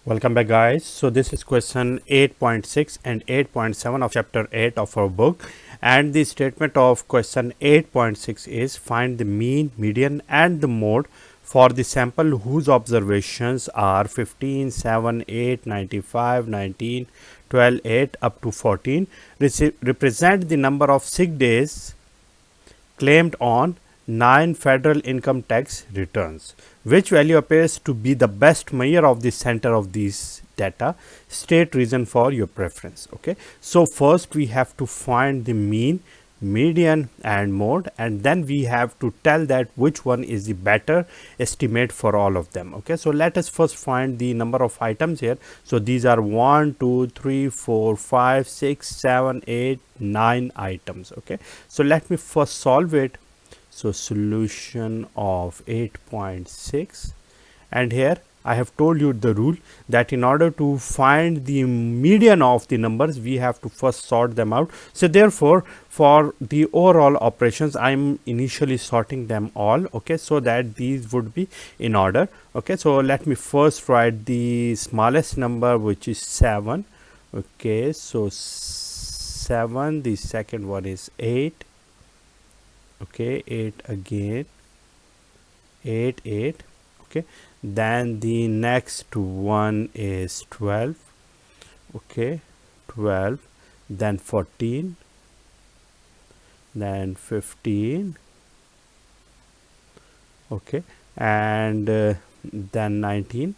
Welcome back, guys. So this is question 8.6 and 8.7 of chapter 8 of our book, and the statement of question 8.6 is find the mean, median and the mode for the sample whose observations are 15, 7, 8, 95, 19, 12, 8 up to 14. Represent the number of sick days claimed on 9 federal income tax returns. Which value appears to be the best measure of the center of these data? State reason for your preference. Okay, so first we have to find the mean, median and mode, and then we have to tell that which one is the better estimate for all of them. Okay, so let us first find the number of items here. So these are 1 2 3 4 5 6 7 8 9 items. Okay, so let me first solve it. So solution of 8.6, and here I have told you the rule that in order to find the median of the numbers we have to first sort them out. So therefore for the overall operations I am initially sorting them all, okay, so that these would be in order. Okay, so let me first write the smallest number, which is 7. Okay, so 7, the second one is 8. Okay, 8 again, 8 8. Okay, then the next one is 12. Okay, 12, then 14, then 15. Okay, and then 19,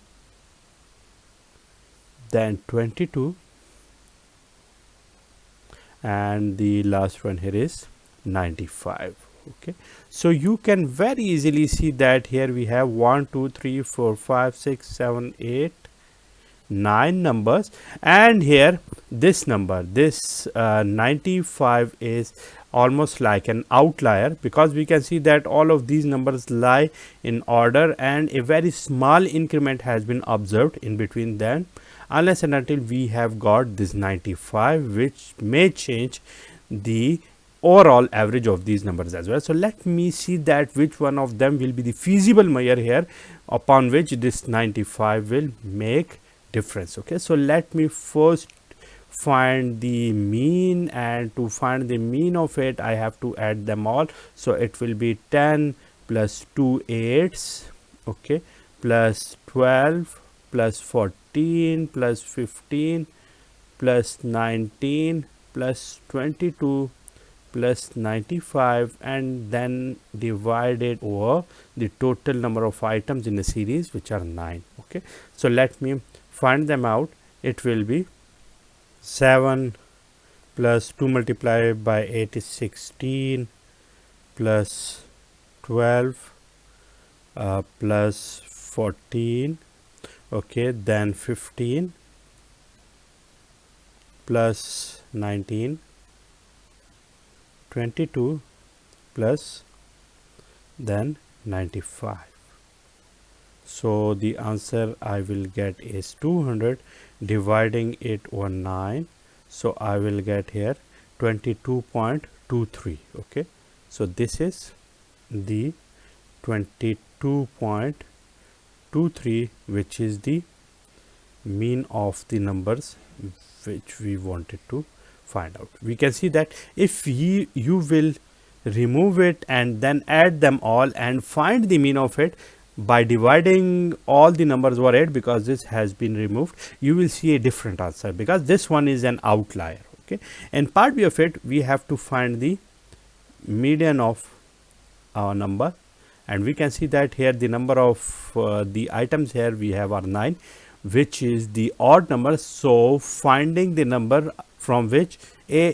then 22, and the last one here is 95. Okay, so you can very easily see that here we have 1 2 3 4 5 6 7 8 9 numbers, and here this number, this 95 is almost like an outlier, because we can see that all of these numbers lie in order and a very small increment has been observed in between them, unless and until we have got this 95, which may change the overall average of these numbers as well. So let me see that which one of them will be the feasible measure here upon which this 95 will make difference. Okay, so let me first find the mean, and to find the mean of it I have to add them all. So it will be 10 plus 2 8s, okay, plus 12 plus 14 plus 15 plus 19 plus 22 plus 95, and then divided over the total number of items in the series, which are 9. Okay, so let me find them out. It will be 7 plus 2 multiplied by 8 is 16, plus 12 plus 14, okay, then 15 plus 19, 22 plus then 95. So the answer I will get is 200, dividing it over 9. So I will get here 22.23. okay, so this is the 22.23, which is the mean of the numbers which we wanted to find out. We can see that if you will remove it and then add them all and find the mean of it by dividing all the numbers over 8, because this has been removed, you will see a different answer, because this one is an outlier. Okay, in part B of it we have to find the median of our number, and we can see that here the number of the items here we have are 9, which is the odd number. So finding the number from which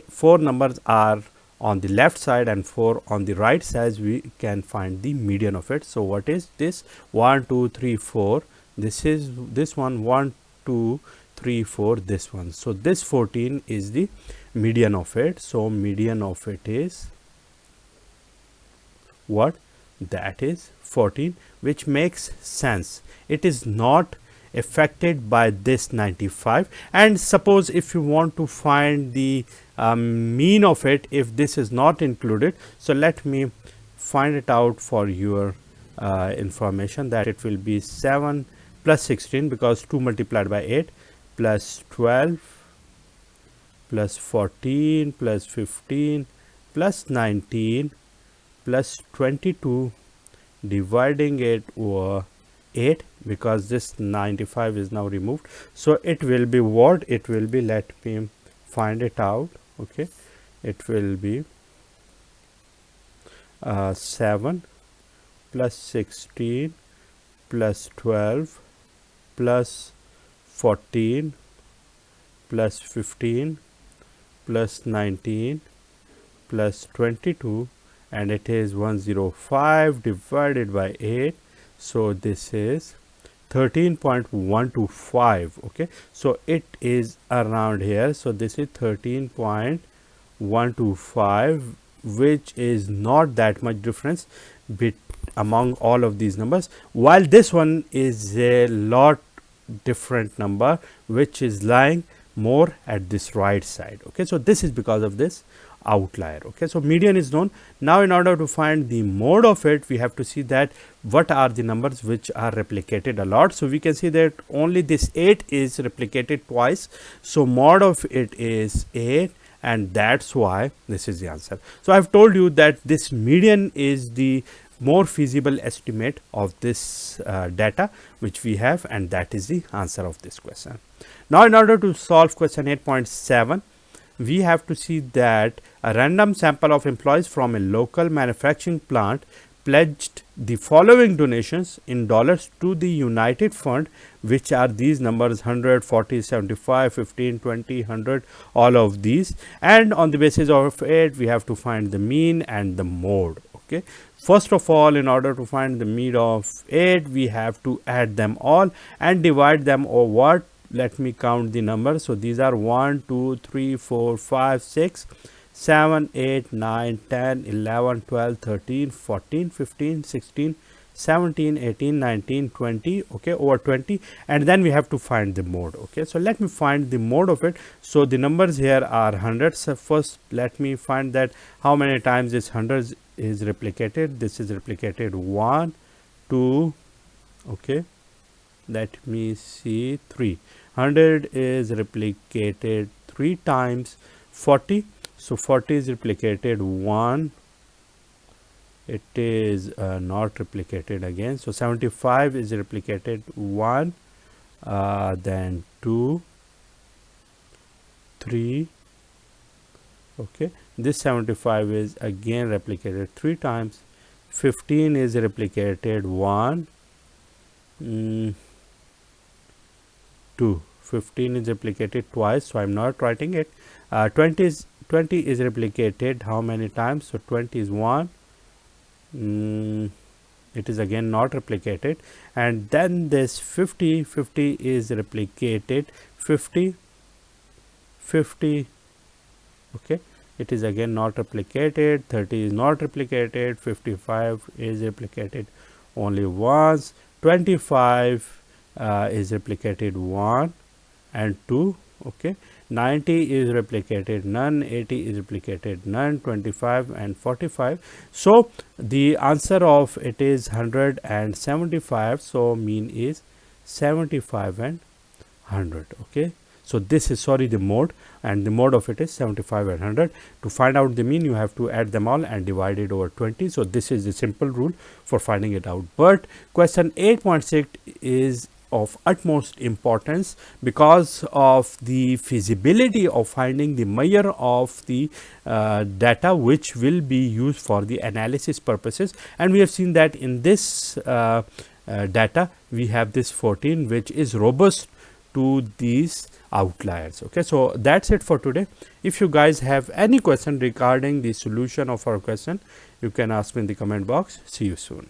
4 numbers are on the left side and 4 on the right side, we can find the median of it. So what is this? 1 2 3 4, this is this one, 1 2 3 4, this one. So this 14 is the median of it. So median of it is what? That is 14, which makes sense. It is not affected by this 95. And suppose if you want to find the mean of it, if this is not included, so let me find it out for your information, that it will be 7 plus 16 because 2 multiplied by 8 plus 12 plus 14 plus 15 plus 19 plus 22 dividing it over 8 because this 95 is now removed. So it will be what? It will be, let me find it out. Okay, it will be 7 plus 16 plus 12 plus 14 plus 15 plus 19 plus 22, and it is 105 divided by 8. So this is 13.125. okay, so it is around here. So this is 13.125, which is not that much difference among all of these numbers, while this one is a lot different number which is lying more at this right side. Okay, so this is because of this outlier. Okay, so median is known. Now in order to find the mode of it, we have to see that what are the numbers which are replicated a lot. So we can see that only this 8 is replicated twice, so mode of it is 8, and that's why this is the answer. So I've told you that this median is the more feasible estimate of this data which we have, and that is the answer of this question. Now in order to solve question 8.7, we have to see that a random sample of employees from a local manufacturing plant pledged the following donations in dollars to the United Fund, which are these numbers 100, 40, 75, 15, 20, 100, all of these, and on the basis of it we have to find the mean and the mode. Okay, first of all, in order to find the mean of 8, we have to add them all and divide them over what? Let me count the numbers. So these are 1, 2, 3, 4, 5, 6, 7, 8, 9, 10, 11, 12, 13, 14, 15, 16, 17, 18, 19, 20. Okay, over 20, and then we have to find the mode. Okay, so let me find the mode of it. So the numbers here are hundreds. So first let me find that how many times this 100 is replicated. This is replicated 1, 2. Okay, let me see, 3. 100 is replicated 3 times. 40, so 40 is replicated 1, it is not replicated again. So 75 is replicated 1, then 2, 3. Okay, this 75 is again replicated 3 times. 15 is replicated 1, 2. 15 is replicated twice, so I'm not writing it. 20 is replicated how many times? So 20 is 1. It is again not replicated, and then this 50 is replicated 50. Okay, it is again not replicated. 30 is not replicated. 55 is replicated only once. 25 is replicated 1 and 2. Okay, 90 is replicated none. 80 is replicated none. 25 and 45. So the answer of it is 175. So mean is 75 and 100. Okay, so this is the mode, and the mode of it is 75 and 100. To find out the mean, you have to add them all and divide it over 20. So this is the simple rule for finding it out. But question 8.6 is of utmost importance because of the feasibility of finding the measure of the data which will be used for the analysis purposes. And we have seen that in this data we have this 14 which is robust to these outliers. Okay, so that's it for today. If you guys have any question regarding the solution of our question, you can ask me in the comment box. See you soon.